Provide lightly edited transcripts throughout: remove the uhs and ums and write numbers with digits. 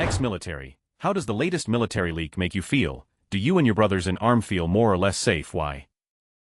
Ex-military, how does the latest military leak make you feel? Do you and your brothers in arm feel more or less safe? Why?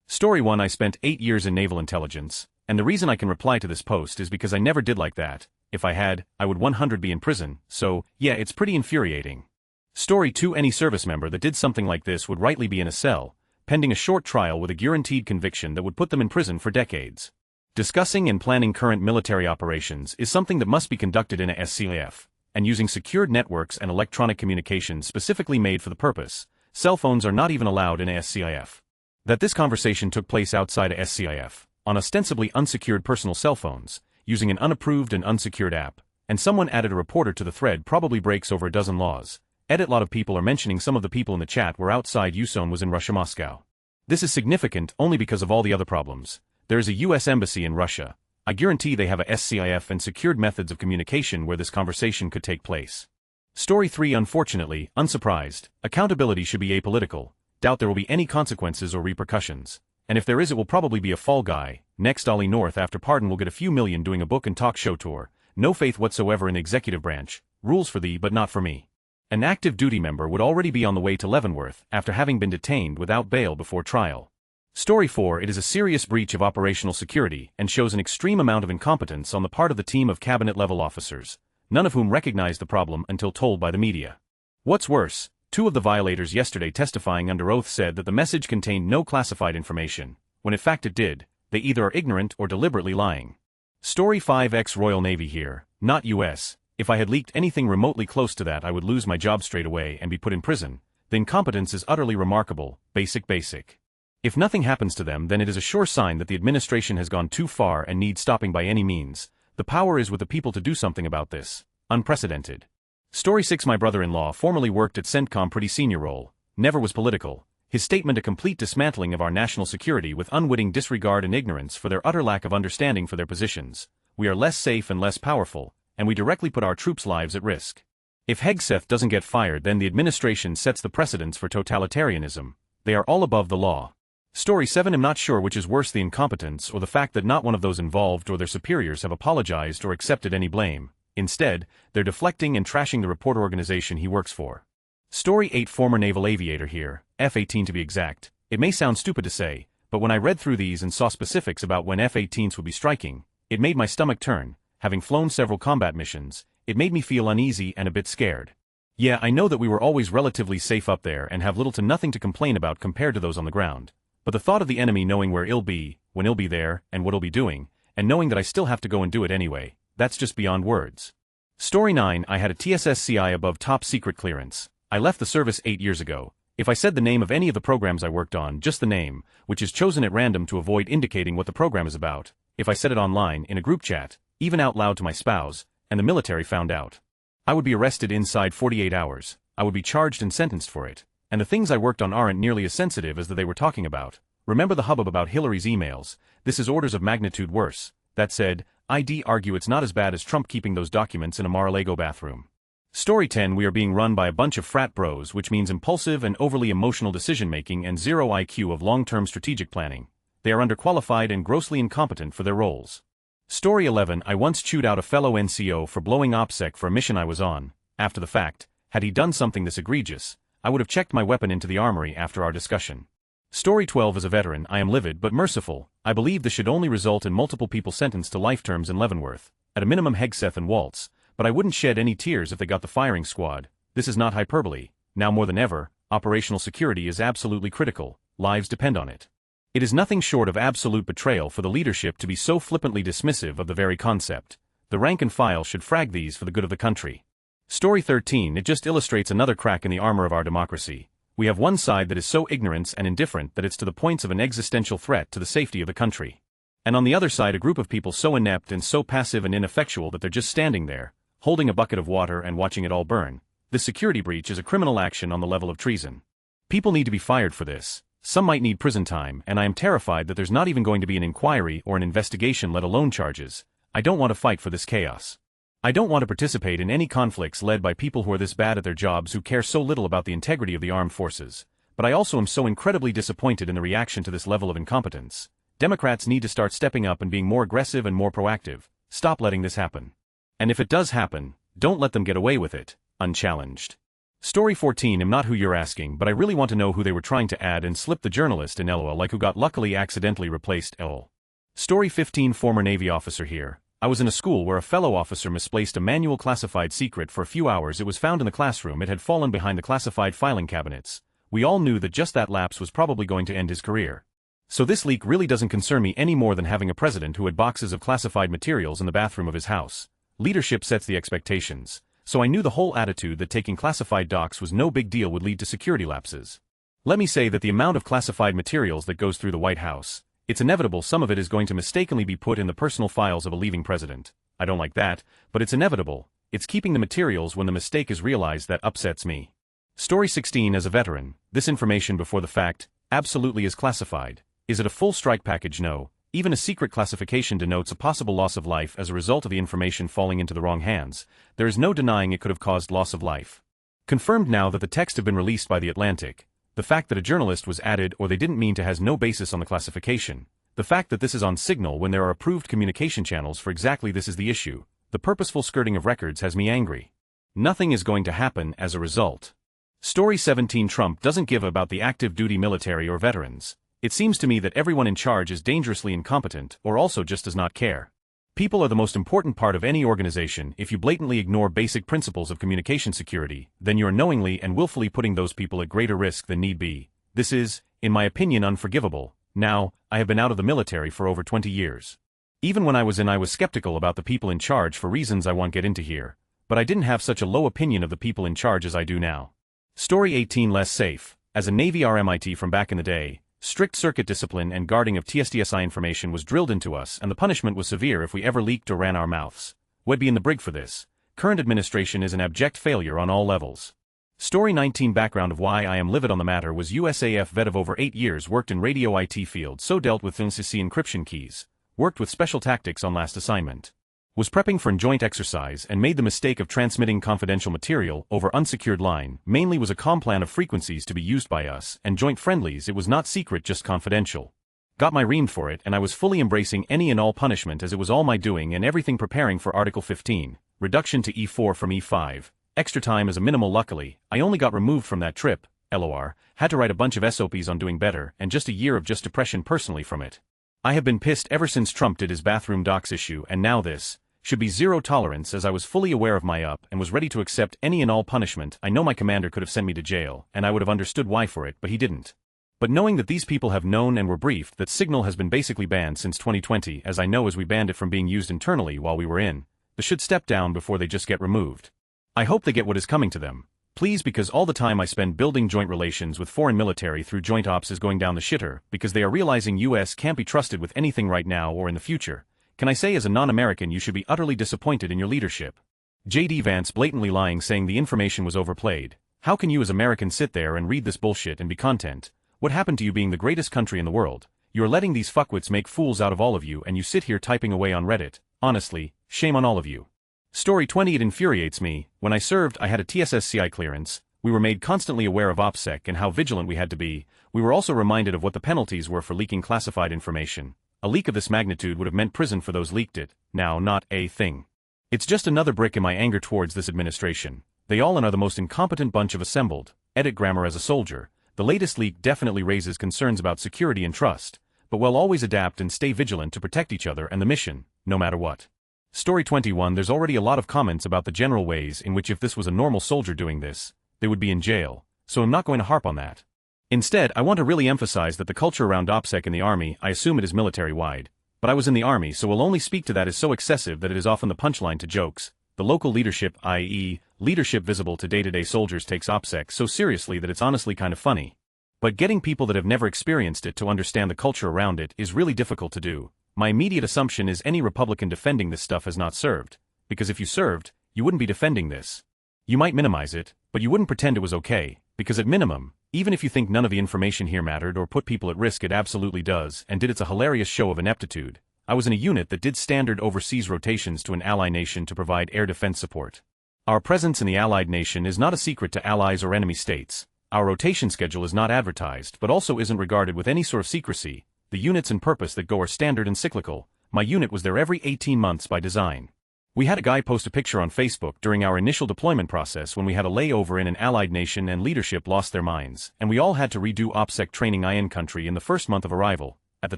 Story 1. I spent 8 years in naval intelligence, and the reason I can reply to this post is because I never did like that. If I had, I would 100% be in prison, so, yeah, it's pretty infuriating. Story 2. Any service member that did something like this would rightly be in a cell, pending a short trial with a guaranteed conviction that would put them in prison for decades. Discussing and planning current military operations is something that must be conducted in a SCIF, and using secured networks and electronic communications specifically made for the purpose. Cell phones are not even allowed in a SCIF. That this conversation took place outside a SCIF, on ostensibly unsecured personal cell phones, using an unapproved and unsecured app, and someone added a reporter to the thread probably breaks over a dozen laws. Edit. Lot of people are mentioning some of the people in the chat were outside USON was in Russia, Moscow. This is significant only because of all the other problems. There is a US embassy in Russia. I guarantee they have a SCIF and secured methods of communication where this conversation could take place. Story 3. Unfortunately, unsurprised, accountability should be apolitical. Doubt there will be any consequences or repercussions. And if there is, it will probably be a fall guy. Next, Ollie North after pardon will get a few million doing a book and talk show tour. No faith whatsoever in the executive branch. Rules for thee but not for me. An active duty member would already be on the way to Leavenworth after having been detained without bail before trial. Story 4. It is a serious breach of operational security and shows an extreme amount of incompetence on the part of the team of cabinet-level officers, none of whom recognized the problem until told by the media. What's worse, 2 of the violators yesterday testifying under oath said that the message contained no classified information, when in fact it did. They either are ignorant or deliberately lying. Story 5. Ex-Royal Navy here, not US. If I had leaked anything remotely close to that, I would lose my job straight away and be put in prison. The incompetence is utterly remarkable. Basic. If nothing happens to them, then it is a sure sign that the administration has gone too far and needs stopping by any means. The power is with the people to do something about this. Unprecedented. Story 6. My brother-in-law formerly worked at CENTCOM, pretty senior role, never was political. His statement a complete dismantling of our national security with unwitting disregard and ignorance for their utter lack of understanding for their positions. We are less safe and less powerful, and we directly put our troops' lives at risk. If Hegseth doesn't get fired, then the administration sets the precedence for totalitarianism. They are all above the law. Story 7. I'm not sure which is worse, the incompetence or the fact that not one of those involved or their superiors have apologized or accepted any blame. Instead, they're deflecting and trashing the report organization he works for. Story 8. Former naval aviator here, F-18 to be exact. It may sound stupid to say, but when I read through these and saw specifics about when F-18s would be striking, it made my stomach turn. Having flown several combat missions, it made me feel uneasy and a bit scared. Yeah, I know that we were always relatively safe up there and have little to nothing to complain about compared to those on the ground. But the thought of the enemy knowing where he'll be, when he'll be there, and what he'll be doing, and knowing that I still have to go and do it anyway, that's just beyond words. Story 9. I had a TSSCI above top secret clearance. I left the service 8 years ago. If I said the name of any of the programs I worked on, just the name, which is chosen at random to avoid indicating what the program is about, if I said it online, in a group chat, even out loud to my spouse, and the military found out, I would be arrested inside 48 hours, I would be charged and sentenced for it. And the things I worked on aren't nearly as sensitive as that they were talking about. Remember the hubbub about Hillary's emails? This is orders of magnitude worse. That said, I'd argue it's not as bad as Trump keeping those documents in a Mar-a-Lago bathroom. Story 10. We are being run by a bunch of frat bros, which means impulsive and overly emotional decision-making and zero IQ of long-term strategic planning. They are underqualified and grossly incompetent for their roles. Story 11. I once chewed out a fellow NCO for blowing OPSEC for a mission I was on. After the fact, had he done something this egregious, I would have checked my weapon into the armory after our discussion. Story 12. As a veteran, I am livid but merciful. I believe this should only result in multiple people sentenced to life terms in Leavenworth, at a minimum Hegseth and Waltz, but I wouldn't shed any tears if they got the firing squad. This is not hyperbole. Now more than ever, operational security is absolutely critical. Lives depend on it. It is nothing short of absolute betrayal for the leadership to be so flippantly dismissive of the very concept. The rank and file should frag these for the good of the country. Story 13. It just illustrates another crack in the armor of our democracy. We have one side that is so ignorant and indifferent that it's to the points of an existential threat to the safety of the country. And on the other side a group of people so inept and so passive and ineffectual that they're just standing there, holding a bucket of water and watching it all burn. This security breach is a criminal action on the level of treason. People need to be fired for this. Some might need prison time, and I am terrified that there's not even going to be an inquiry or an investigation, let alone charges. I don't want to fight for this chaos. I don't want to participate in any conflicts led by people who are this bad at their jobs, who care so little about the integrity of the armed forces. But I also am so incredibly disappointed in the reaction to this level of incompetence. Democrats need to start stepping up and being more aggressive and more proactive. Stop letting this happen. And if it does happen, don't let them get away with it. unchallenged. Story 14. I'm not who you're asking, but I really want to know who they were trying to add and slip the journalist in LOL like who got luckily accidentally replaced LOL. Story 15. Former Navy officer here. I was in a school where a fellow officer misplaced a manual classified secret for a few hours. It was found in the classroom. It had fallen behind the classified filing cabinets. We all knew that just that lapse was probably going to end his career. So this leak really doesn't concern me any more than having a president who had boxes of classified materials in the bathroom of his house. Leadership sets the expectations. So I knew the whole attitude that taking classified docs was no big deal would lead to security lapses. Let me say that the amount of classified materials that goes through the White House, it's inevitable some of it is going to mistakenly be put in the personal files of a leaving president. I don't like that, but it's inevitable. It's keeping the materials when the mistake is realized that upsets me. Story 16. As a veteran, this information before the fact absolutely is classified. Is it a full strike package? No. Even a secret classification denotes a possible loss of life as a result of the information falling into the wrong hands. There is no denying it could have caused loss of life. Confirmed now that the text have been released by The Atlantic. The fact that a journalist was added or they didn't mean to has no basis on the classification. The fact that this is on Signal when there are approved communication channels for exactly this is the issue. The purposeful skirting of records has me angry. Nothing is going to happen as a result. Story 17. Trump doesn't give about the active duty military or veterans. It seems to me that everyone in charge is dangerously incompetent or also just does not care. People are the most important part of any organization. If you blatantly ignore basic principles of communication security, then you are knowingly and willfully putting those people at greater risk than need be. This is, in my opinion, unforgivable. Now, I have been out of the military for over 20 years. Even when I was in, I was skeptical about the people in charge for reasons I won't get into here, but I didn't have such a low opinion of the people in charge as I do now. Story 18. Less safe. As a Navy RMIT from back in the day, strict circuit discipline and guarding of TSDSI information was drilled into us, and the punishment was severe if we ever leaked or ran our mouths. We'd be in the brig for this. Current administration is an abject failure on all levels. Story 19. Background of why I am livid on the matter was USAF vet of over 8 years, worked in radio IT field, so dealt with NCC encryption keys, worked with special tactics on last assignment. Was prepping for a joint exercise and made the mistake of transmitting confidential material over unsecured line. Mainly was a comm plan of frequencies to be used by us and joint friendlies. It was not secret, just confidential. Got my reamed for it, and I was fully embracing any and all punishment as it was all my doing and everything, preparing for Article 15, reduction to E4 from E5, extra time as a minimal. Luckily, I only got removed from that trip, LOR, had to write a bunch of SOPs on doing better, and just a year of just depression personally from it. I have been pissed ever since Trump did his bathroom docs issue, and now this. Should be zero tolerance, as I was fully aware of my up and was ready to accept any and all punishment. I know my commander could have sent me to jail, and I would have understood why for it, but he didn't. But knowing that these people have known and were briefed that Signal has been basically banned since 2020, as I know as we banned it from being used internally while we were in, they should step down before they just get removed. I hope they get what is coming to them. Please, because all the time I spend building joint relations with foreign military through joint ops is going down the shitter, because they are realizing US can't be trusted with anything right now or in the future. Can I say as a non-American you should be utterly disappointed in your leadership. J.D. Vance blatantly lying, saying the information was overplayed. How can you as Americans sit there and read this bullshit and be content? What happened to you being the greatest country in the world? You are letting these fuckwits make fools out of all of you, and you sit here typing away on Reddit. Honestly, shame on all of you. Story 20. It infuriates me. When I served, I had a TSSCI clearance. We were made constantly aware of OPSEC and how vigilant we had to be. We were also reminded of what the penalties were for leaking classified information. A leak of this magnitude would have meant prison for those leaked it. Now, not a thing. It's just another brick in my anger towards this administration. They all are the most incompetent bunch of assembled. Edit grammar as a soldier. The latest leak definitely raises concerns about security and trust, but we'll always adapt and stay vigilant to protect each other and the mission, no matter what. Story 21. There's already a lot of comments about the general ways in which if this was a normal soldier doing this, they would be in jail, so I'm not going to harp on that. Instead, I want to really emphasize that the culture around OPSEC in the Army, I assume it is military-wide, but I was in the Army, so will only speak to that, is so excessive that it is often the punchline to jokes. The local leadership, i.e., leadership visible to day-to-day soldiers, takes OPSEC so seriously that it's honestly kind of funny. But getting people that have never experienced it to understand the culture around it is really difficult to do. My immediate assumption is any Republican defending this stuff has not served, because if you served, you wouldn't be defending this. You might minimize it, but you wouldn't pretend it was okay, because at minimum, even if you think none of the information here mattered or put people at risk, it absolutely does, and did. It's a hilarious show of ineptitude. I was in a unit that did standard overseas rotations to an ally nation to provide air defense support. Our presence in the allied nation is not a secret to allies or enemy states. Our rotation schedule is not advertised, but also isn't regarded with any sort of secrecy. The units and purpose that go are standard and cyclical. My unit was there every 18 months by design. We had a guy post a picture on Facebook during our initial deployment process when we had a layover in an allied nation and leadership lost their minds, and we all had to redo OPSEC training in country in the first month of arrival. At the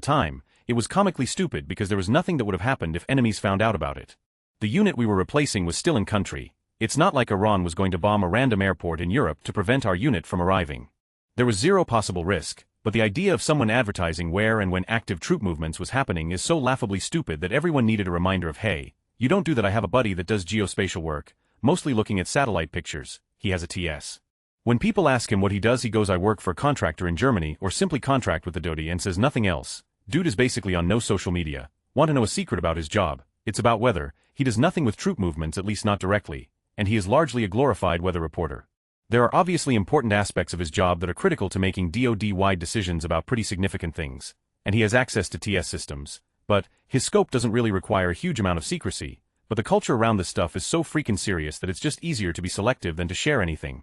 time, it was comically stupid because there was nothing that would have happened if enemies found out about it. The unit we were replacing was still in country. It's not like Iran was going to bomb a random airport in Europe to prevent our unit from arriving. There was zero possible risk, but the idea of someone advertising where and when active troop movements was happening is so laughably stupid that everyone needed a reminder of, hey, you don't do that. I have a buddy that does geospatial work, mostly looking at satellite pictures. He has a TS. When people ask him what he does, he goes, I work for a contractor in Germany, or simply contract with the Dodi, and says nothing else. Dude is basically on no social media. Want to know a secret about his job? It's about weather. He does nothing with troop movements, at least not directly, and he is largely a glorified weather reporter. There are obviously important aspects of his job that are critical to making DoD-wide decisions about pretty significant things, and he has access to TS systems. But his scope doesn't really require a huge amount of secrecy, but the culture around this stuff is so freaking serious that it's just easier to be selective than to share anything.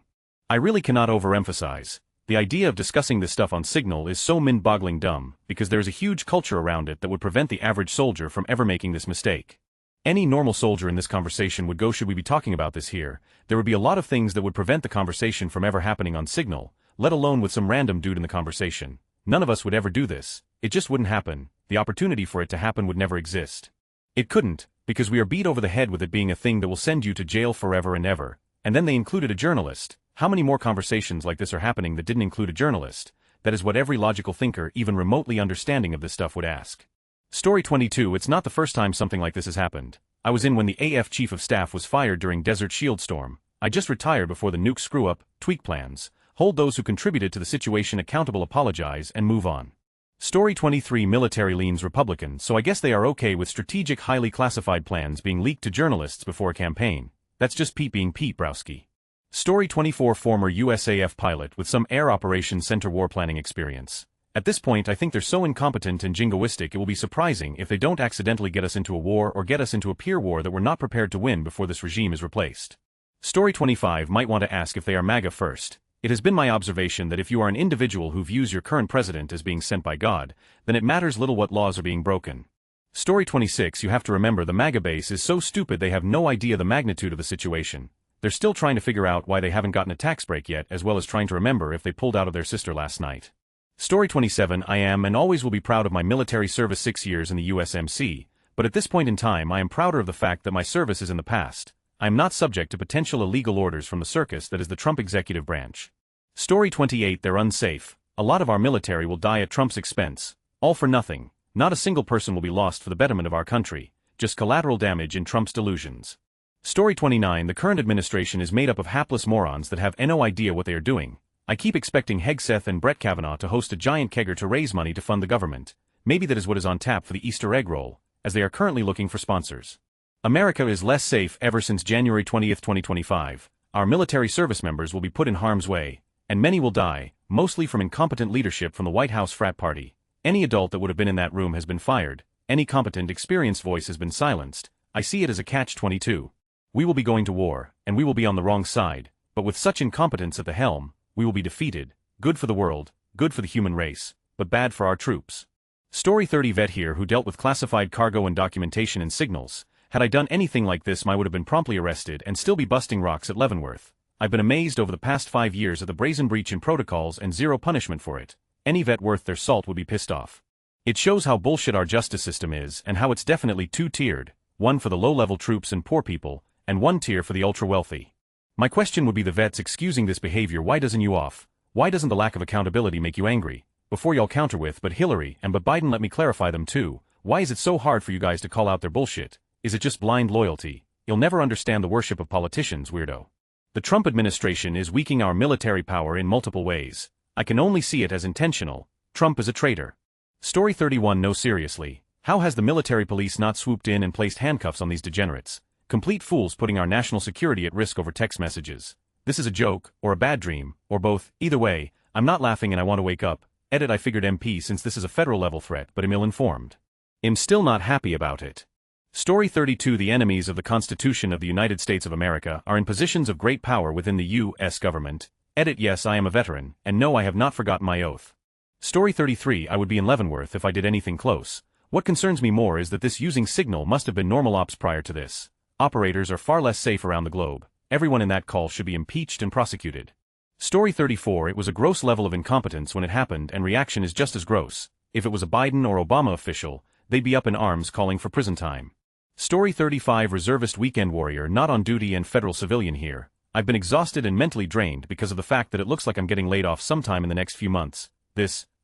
I really cannot overemphasize. The idea of discussing this stuff on Signal is so mind-boggling dumb, because there is a huge culture around it that would prevent the average soldier from ever making this mistake. Any normal soldier in this conversation would go, should we be talking about this here? There would be a lot of things that would prevent the conversation from ever happening on Signal, let alone with some random dude in the conversation. None of us would ever do this. It just wouldn't happen. The opportunity for it to happen would never exist. It couldn't, because we are beat over the head with it being a thing that will send you to jail forever and ever. And then they included a journalist. How many more conversations like this are happening that didn't include a journalist? That is what every logical thinker, even remotely understanding of this stuff, would ask. Story 22. It's not the first time something like this has happened. I was in when the AF Chief of Staff was fired during Desert Shield Storm. I just retired before the nuke screw-up, tweak plans, hold those who contributed to the situation accountable, apologize, and move on. Story 23. Military leans Republican, so I guess they are okay with strategic highly classified plans being leaked to journalists before a campaign. That's just Pete being Pete Browski. Story 24. Former USAF pilot with some Air Operations Center war planning experience. At this point I think they're so incompetent and jingoistic it will be surprising if they don't accidentally get us into a war or get us into a peer war that we're not prepared to win before this regime is replaced. Story 25. Might want to ask if they are MAGA first. It has been my observation that if you are an individual who views your current president as being sent by God, then it matters little what laws are being broken. Story 26. You have to remember the MAGA base is so stupid they have no idea the magnitude of the situation. They're still trying to figure out why they haven't gotten a tax break yet, as well as trying to remember if they pulled out of their sister last night. Story 27. I am and always will be proud of my military service, 6 years in the USMC, but at this point in time I am prouder of the fact that my service is in the past. I am not subject to potential illegal orders from the circus that is the Trump executive branch. Story 28. They're unsafe. A lot of our military will die at Trump's expense. All for nothing. Not a single person will be lost for the betterment of our country. Just collateral damage in Trump's delusions. Story 29. The current administration is made up of hapless morons that have no idea what they are doing. I keep expecting Hegseth and Brett Kavanaugh to host a giant kegger to raise money to fund the government. Maybe that is what is on tap for the Easter egg roll, as they are currently looking for sponsors. America is less safe. Ever since January 20th, 2025, our military service members will be put in harm's way, and many will die, mostly from incompetent leadership from the White House frat party. Any adult that would have been in that room has been fired. Any competent, experienced voice has been silenced. I see it as a catch-22. We will be going to war, and we will be on the wrong side, but with such incompetence at the helm, we will be defeated. Good for the world, good for the human race, but bad for our troops. Story 30. Vet here who dealt with classified cargo and documentation and signals. Had I done anything like this, I would have been promptly arrested and still be busting rocks at Leavenworth. I've been amazed over the past 5 years at the brazen breach in protocols and zero punishment for it. Any vet worth their salt would be pissed off. It shows how bullshit our justice system is and how it's definitely two-tiered, one for the low-level troops and poor people, and one tier for the ultra-wealthy. My question would be, the vets excusing this behavior, why doesn't you off? Why doesn't the lack of accountability make you angry? Before y'all counter with, but Hillary and but Biden, let me clarify them too. Why is it so hard for you guys to call out their bullshit? Is it just blind loyalty? You'll never understand the worship of politicians, weirdo. The Trump administration is weakening our military power in multiple ways. I can only see it as intentional. Trump is a traitor. Story 31. No, seriously. How has the military police not swooped in and placed handcuffs on these degenerates? Complete fools putting our national security at risk over text messages. This is a joke, or a bad dream, or both. Either way, I'm not laughing and I want to wake up. Edit. I figured MP since this is a federal level threat, but am ill-informed. I'm still not happy about it. Story 32. The enemies of the Constitution of the United States of America are in positions of great power within the U.S. government. Edit. Yes, I am a veteran, and no, I have not forgotten my oath. Story 33. I would be in Leavenworth if I did anything close. What concerns me more is that this using Signal must have been normal ops prior to this. operators are far less safe around the globe. Everyone in that call should be impeached and prosecuted. Story 34. It was a gross level of incompetence when it happened, and reaction is just as gross. If it was a Biden or Obama official, they'd be up in arms calling for prison time. Story 35. Reservist weekend warrior, not on duty and federal civilian here. I've been exhausted and mentally drained because of the fact that it looks like I'm getting laid off sometime in the next few months.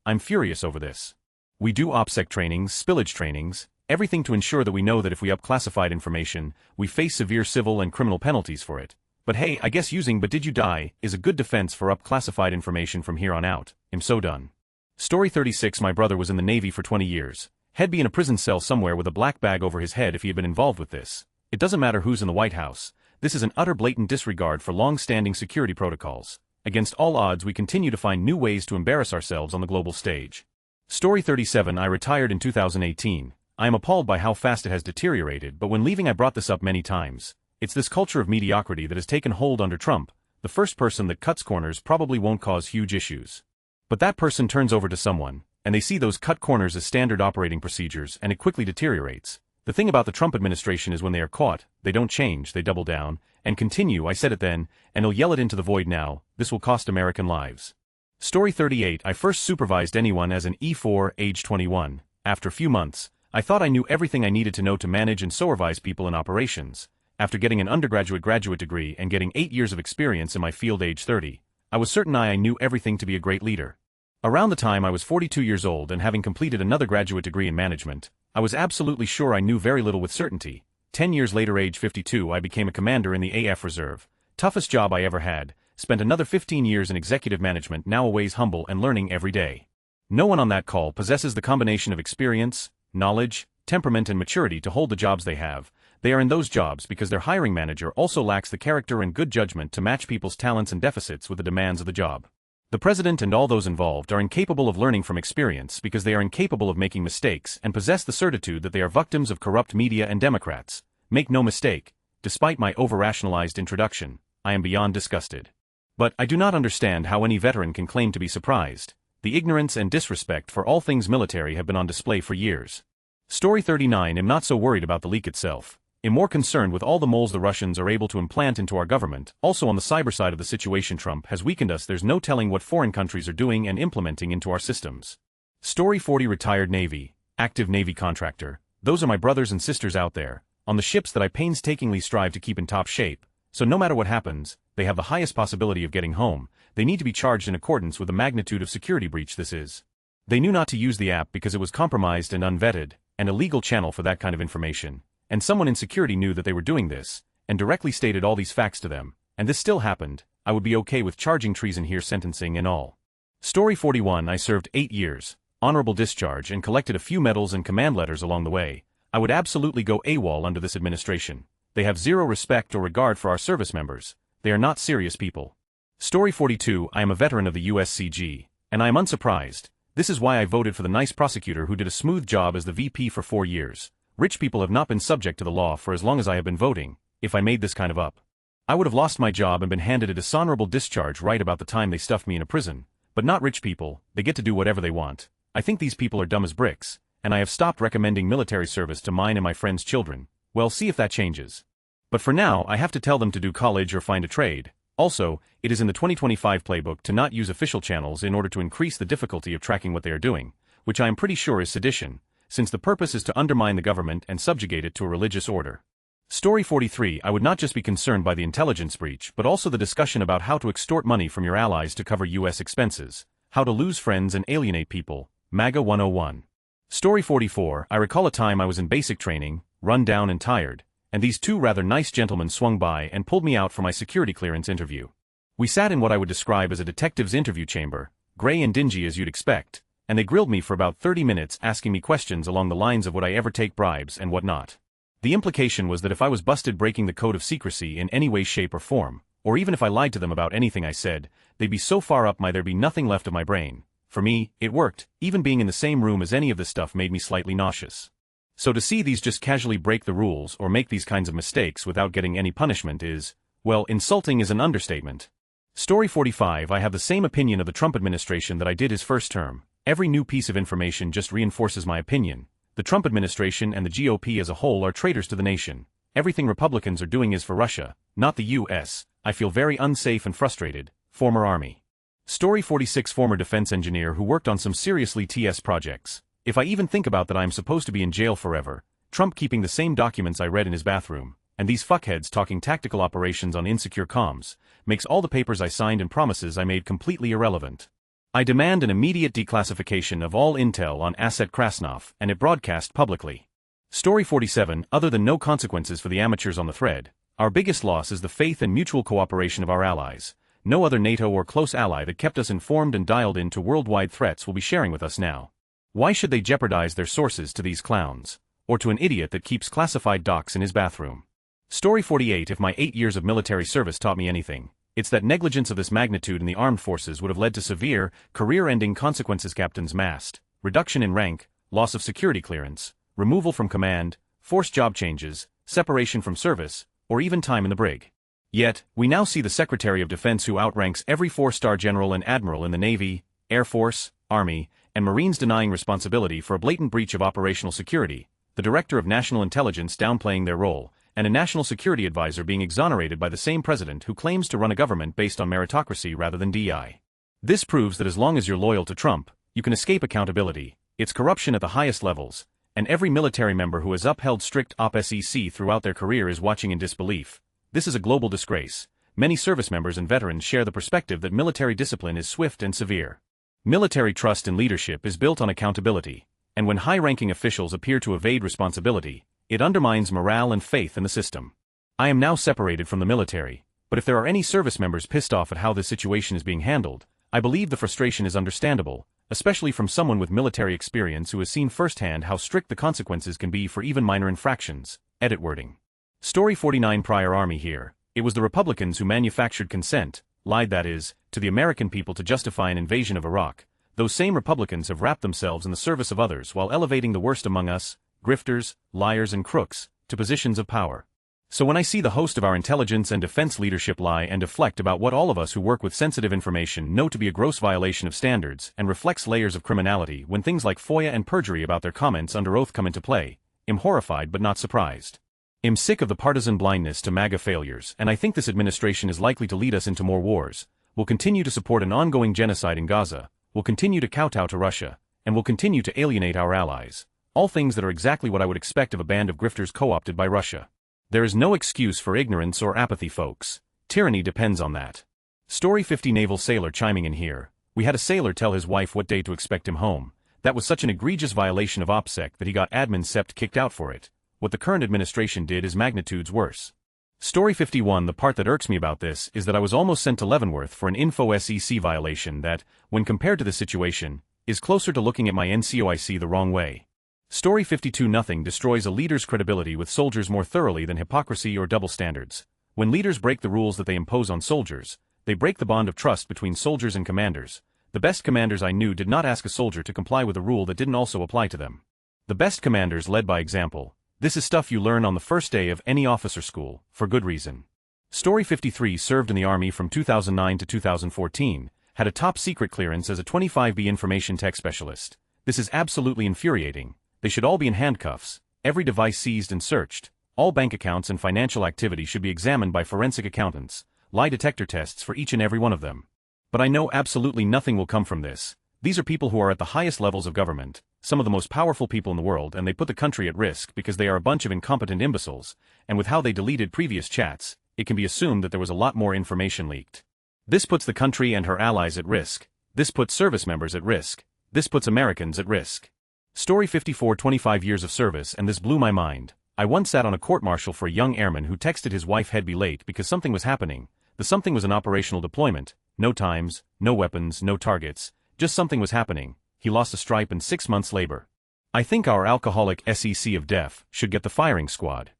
I'm furious over this. We do OPSEC trainings, spillage trainings, everything to ensure that we know that if we up classified information, we face severe civil and criminal penalties for it. But hey, I guess using "but did you die" is a good defense for up classified information from here on out. I'm so done. Story 36. My brother was in the Navy for 20 years. He'd be in a prison cell somewhere with a black bag over his head if he had been involved with this. It doesn't matter who's in the White House. This is an utter blatant disregard for long-standing security protocols. Against all odds, we continue to find new ways to embarrass ourselves on the global stage. Story 37. I retired in 2018. I am appalled by how fast it has deteriorated, but when leaving I brought this up many times. It's this culture of mediocrity that has taken hold under Trump. The first person that cuts corners probably won't cause huge issues. But that person turns over to someone, and they see those cut corners as standard operating procedures, and it quickly deteriorates. The thing about the Trump administration is when they are caught, they don't change, they double down, and continue. I said it then, and they'll yell it into the void now. This will cost American lives. Story 38. I first supervised anyone as an E4, age 21. After a few months, I thought I knew everything I needed to know to manage and supervise people in operations. After getting an undergraduate-graduate degree and getting 8 years of experience in my field age 30, I was certain I knew everything to be a great leader. Around the time I was 42 years old and having completed another graduate degree in management, I was absolutely sure I knew very little with certainty. 10 years later, age 52, I became a commander in the AF Reserve. Toughest job I ever had. Spent another 15 years in executive management, now always humble and learning every day. No one on that call possesses the combination of experience, knowledge, temperament and maturity to hold the jobs they have. They are in those jobs because their hiring manager also lacks the character and good judgment to match people's talents and deficits with the demands of the job. The president and all those involved are incapable of learning from experience because they are incapable of making mistakes and possess the certitude that they are victims of corrupt media and Democrats. Make no mistake, despite my over-rationalized introduction, I am beyond disgusted. But I do not understand how any veteran can claim to be surprised. The ignorance and disrespect for all things military have been on display for years. Story 39. I'm not so worried about the leak itself. I'm more concerned with all the moles the Russians are able to implant into our government. Also on the cyber side of the situation, Trump has weakened us. There's no telling what foreign countries are doing and implementing into our systems. Story 40. Retired Navy, active Navy contractor. Those are my brothers and sisters out there, on the ships that I painstakingly strive to keep in top shape, so no matter what happens, they have the highest possibility of getting home. They need to be charged in accordance with the magnitude of security breach this is. They knew not to use the app because it was compromised and unvetted, an illegal channel for that kind of information. And someone in security knew that they were doing this, and directly stated all these facts to them, and this still happened. I would be okay with charging treason here, sentencing and all. Story 41. I served 8 years, honorable discharge, and collected a few medals and command letters along the way. I would absolutely go AWOL under this administration. They have zero respect or regard for our service members. They are not serious people. Story 42. I am a veteran of the USCG, and I am unsurprised. This is why I voted for the nice prosecutor who did a smooth job as the VP for 4 years. Rich people have not been subject to the law for as long as I have been voting. If I made this kind of up, I would have lost my job and been handed a dishonorable discharge right about the time they stuffed me in a prison. But not rich people, they get to do whatever they want. I think these people are dumb as bricks, and I have stopped recommending military service to mine and my friends' children. Well, see if that changes. But for now, I have to tell them to do college or find a trade. Also, it is in the 2025 playbook to not use official channels in order to increase the difficulty of tracking what they are doing, which I am pretty sure is sedition, since the purpose is to undermine the government and subjugate it to a religious order. Story 43. I would not just be concerned by the intelligence breach, but also the discussion about how to extort money from your allies to cover U.S. expenses, how to lose friends and alienate people. MAGA 101. Story 44. I recall a time I was in basic training, run down and tired, and these two rather nice gentlemen swung by and pulled me out for my security clearance interview. We sat in what I would describe as a detective's interview chamber, gray and dingy as you'd expect, and they grilled me for about 30 minutes asking me questions along the lines of would I ever take bribes and what not. The implication was that if I was busted breaking the code of secrecy in any way, shape or form, or even if I lied to them about anything I said, they'd be so far up there'd be nothing left of my brain. For me, it worked. Even being in the same room as any of this stuff made me slightly nauseous. So to see these just casually break the rules or make these kinds of mistakes without getting any punishment is, well, insulting is an understatement. Story 45. I have the same opinion of the Trump administration that I did his first term. Every new piece of information just reinforces my opinion. The Trump administration and the GOP as a whole are traitors to the nation. Everything Republicans are doing is for Russia, not the US. I feel very unsafe and frustrated. Former Army. Story 46 Former defense engineer who worked on some seriously TS projects. If I even think about that, I am supposed to be in jail forever. Trump keeping the same documents I read in his bathroom, and these fuckheads talking tactical operations on insecure comms, makes all the papers I signed and promises I made completely irrelevant. I demand an immediate declassification of all intel on Asset Krasnov and it broadcast publicly. Story 47 Other than no consequences for the amateurs on the thread, our biggest loss is the faith and mutual cooperation of our allies. No other NATO or close ally that kept us informed and dialed in to worldwide threats will be sharing with us now. Why should they jeopardize their sources to these clowns? Or to an idiot that keeps classified docs in his bathroom? Story 48 If my 8 years of military service taught me anything, it's that negligence of this magnitude in the armed forces would have led to severe, career-ending consequences. Captains massed, reduction in rank, loss of security clearance, removal from command, forced job changes, separation from service, or even time in the brig. Yet, we now see the Secretary of Defense who outranks every 4-star general and admiral in the Navy, Air Force, Army, and Marines denying responsibility for a blatant breach of operational security, the Director of National Intelligence downplaying their role, and a National Security Advisor being exonerated by the same president who claims to run a government based on meritocracy rather than DI. This proves that as long as you're loyal to Trump, you can escape accountability. It's corruption at the highest levels, and every military member who has upheld strict OPSEC throughout their career is watching in disbelief. This is a global disgrace. Many service members and veterans share the perspective that military discipline is swift and severe. Military trust in leadership is built on accountability, and when high-ranking officials appear to evade responsibility, it undermines morale and faith in the system. I am now separated from the military, but if there are any service members pissed off at how this situation is being handled, I believe the frustration is understandable, especially from someone with military experience who has seen firsthand how strict the consequences can be for even minor infractions. Edit wording. Story 49 Prior Army here. It was the Republicans who manufactured consent, lied that is, to the American people to justify an invasion of Iraq. Those same Republicans have wrapped themselves in the service of others while elevating the worst among us, grifters, liars and crooks, to positions of power. So when I see the host of our intelligence and defense leadership lie and deflect about what all of us who work with sensitive information know to be a gross violation of standards and reflects layers of criminality when things like FOIA and perjury about their comments under oath come into play, I'm horrified but not surprised. I'm sick of the partisan blindness to MAGA failures, and I think this administration is likely to lead us into more wars. We'll continue to support an ongoing genocide in Gaza, we'll continue to kowtow to Russia, and we'll continue to alienate our allies. All things that are exactly what I would expect of a band of grifters co-opted by Russia. There is no excuse for ignorance or apathy, folks. Tyranny depends on that. Story 50 Naval sailor chiming in here. We had a sailor tell his wife what day to expect him home. That was such an egregious violation of OPSEC that he got admin sept kicked out for it. What the current administration did is magnitudes worse. Story 51 The part that irks me about this is that I was almost sent to Leavenworth for an info SEC violation that, when compared to the situation, is closer to looking at my NCOIC the wrong way. Story 52 Nothing destroys a leader's credibility with soldiers more thoroughly than hypocrisy or double standards. When leaders break the rules that they impose on soldiers, they break the bond of trust between soldiers and commanders. The best commanders I knew did not ask a soldier to comply with a rule that didn't also apply to them. The best commanders led by example. This is stuff you learn on the first day of any officer school, for good reason. Story 53 Served in the Army from 2009 to 2014, had a top-secret clearance as a 25B information tech specialist. This is absolutely infuriating. They should all be in handcuffs, every device seized and searched, all bank accounts and financial activity should be examined by forensic accountants, lie detector tests for each and every one of them. But I know absolutely nothing will come from this. These are people who are at the highest levels of government, some of the most powerful people in the world, and they put the country at risk because they are a bunch of incompetent imbeciles, and with how they deleted previous chats, it can be assumed that there was a lot more information leaked. This puts the country and her allies at risk. This puts service members at risk. This puts Americans at risk. Story 54 25 years of service, and this blew my mind. I once sat on a court-martial for a young airman who texted his wife he'd be late because something was happening. The something was an operational deployment. No times, no weapons, no targets. Just something was happening. He lost a stripe and 6 months labor. I think our alcoholic SEC of DEF should get the firing squad.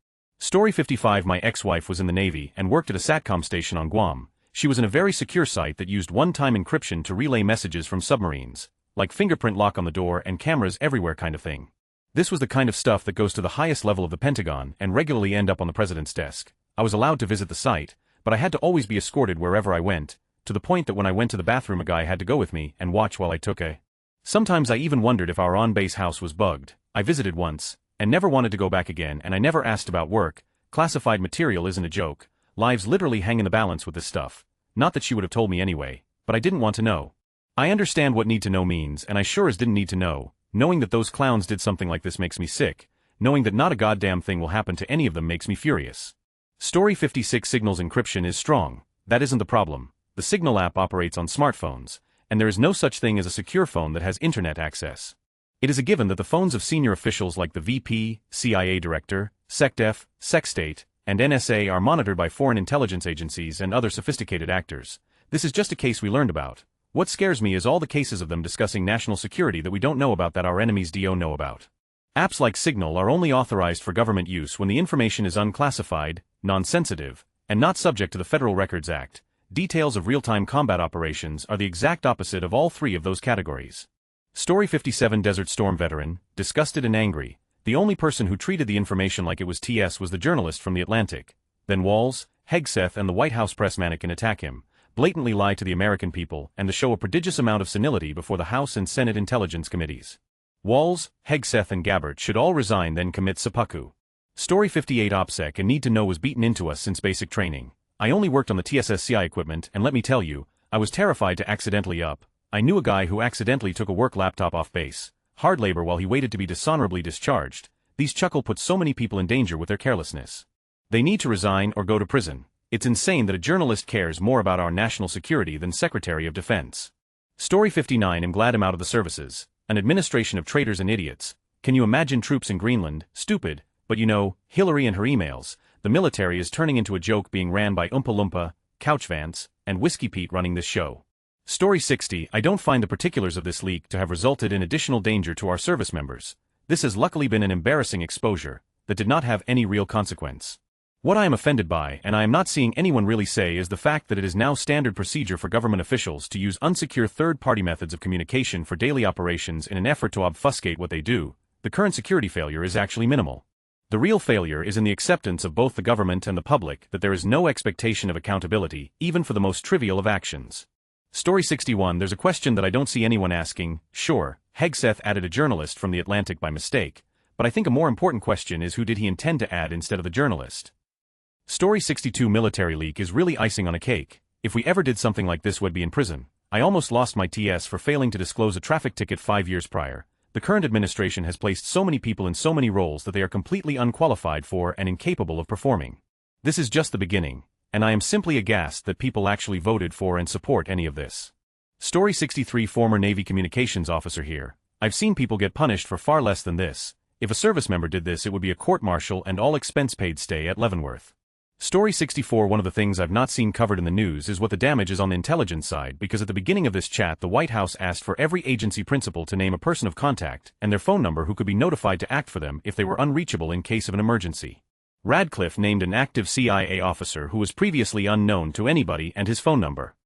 Story 55 My ex-wife was in the Navy and worked at a SATCOM station on Guam. She was in a very secure site that used one-time encryption to relay messages from submarines, like fingerprint lock on the door and cameras everywhere kind of thing. This was the kind of stuff that goes to the highest level of the Pentagon and regularly end up on the president's desk. I was allowed to visit the site, but I had to always be escorted wherever I went, to the point that when I went to the bathroom a guy had to go with me and watch while I took a. Sometimes I even wondered if our on-base house was bugged. I visited once, and never wanted to go back again, and I never asked about work, classified material isn't a joke, lives literally hang in the balance with this stuff. Not that she would have told me anyway, but I didn't want to know. I understand what need to know means, and I sure as didn't need to know. Knowing that those clowns did something like this makes me sick. Knowing that not a goddamn thing will happen to any of them makes me furious. Story 56 Signal's encryption is strong. That isn't the problem. The Signal app operates on smartphones, and there is no such thing as a secure phone that has internet access. It is a given that the phones of senior officials like the VP, CIA director, SecDef, SecState, and NSA are monitored by foreign intelligence agencies and other sophisticated actors. This is just a case we learned about. What scares me is all the cases of them discussing national security that we don't know about that our enemies do know about. Apps like Signal are only authorized for government use when the information is unclassified, non-sensitive, and not subject to the Federal Records Act. Details of real-time combat operations are the exact opposite of all three of those categories. Story 57 Desert Storm veteran, disgusted and angry. The only person who treated the information like it was TS was the journalist from The Atlantic. Then Walls, Hegseth and the White House press mannequin attack him, blatantly lie to the American people, and to show a prodigious amount of senility before the House and Senate Intelligence Committees. Walls, Hegseth and Gabbert should all resign then commit seppuku. Story 58 OPSEC and Need to Know was beaten into us since basic training. I only worked on the TSSCI equipment, and let me tell you, I was terrified to accidentally up. I knew a guy who accidentally took a work laptop off base. Hard labor while he waited to be dishonorably discharged. These chuckle put so many people in danger with their carelessness. They need to resign or go to prison. It's insane that a journalist cares more about our national security than Secretary of Defense. Story 59 I'm glad I'm out of the services. An administration of traitors and idiots. Can you imagine troops in Greenland? Stupid. But you know, Hillary and her emails. The military is turning into a joke being ran by Oompa Loompa, Couchvance, and Whiskey Pete running this show. Story 60 I don't find the particulars of this leak to have resulted in additional danger to our service members. This has luckily been an embarrassing exposure that did not have any real consequence. What I am offended by, and I am not seeing anyone really say, is the fact that it is now standard procedure for government officials to use unsecure third-party methods of communication for daily operations in an effort to obfuscate what they do. The current security failure is actually minimal. The real failure is in the acceptance of both the government and the public that there is no expectation of accountability, even for the most trivial of actions. Story 61 There's a question that I don't see anyone asking. Sure, Hegseth added a journalist from The Atlantic by mistake, but I think a more important question is who did he intend to add instead of the journalist? Story 62 Military leak is really icing on a cake. If we ever did something like this, we'd be in prison. I almost lost my TS for failing to disclose a traffic ticket 5 years prior. The current administration has placed so many people in so many roles that they are completely unqualified for and incapable of performing. This is just the beginning, and I am simply aghast that people actually voted for and support any of this. Story 63 Former Navy communications officer here. I've seen people get punished for far less than this. If a service member did this, it would be a court-martial and all expense-paid stay at Leavenworth. Story 64 One of the things I've not seen covered in the news is what the damage is on the intelligence side, because at the beginning of this chat the White House asked for every agency principal to name a person of contact and their phone number who could be notified to act for them if they were unreachable in case of an emergency. Radcliffe named an active CIA officer who was previously unknown to anybody and his phone number.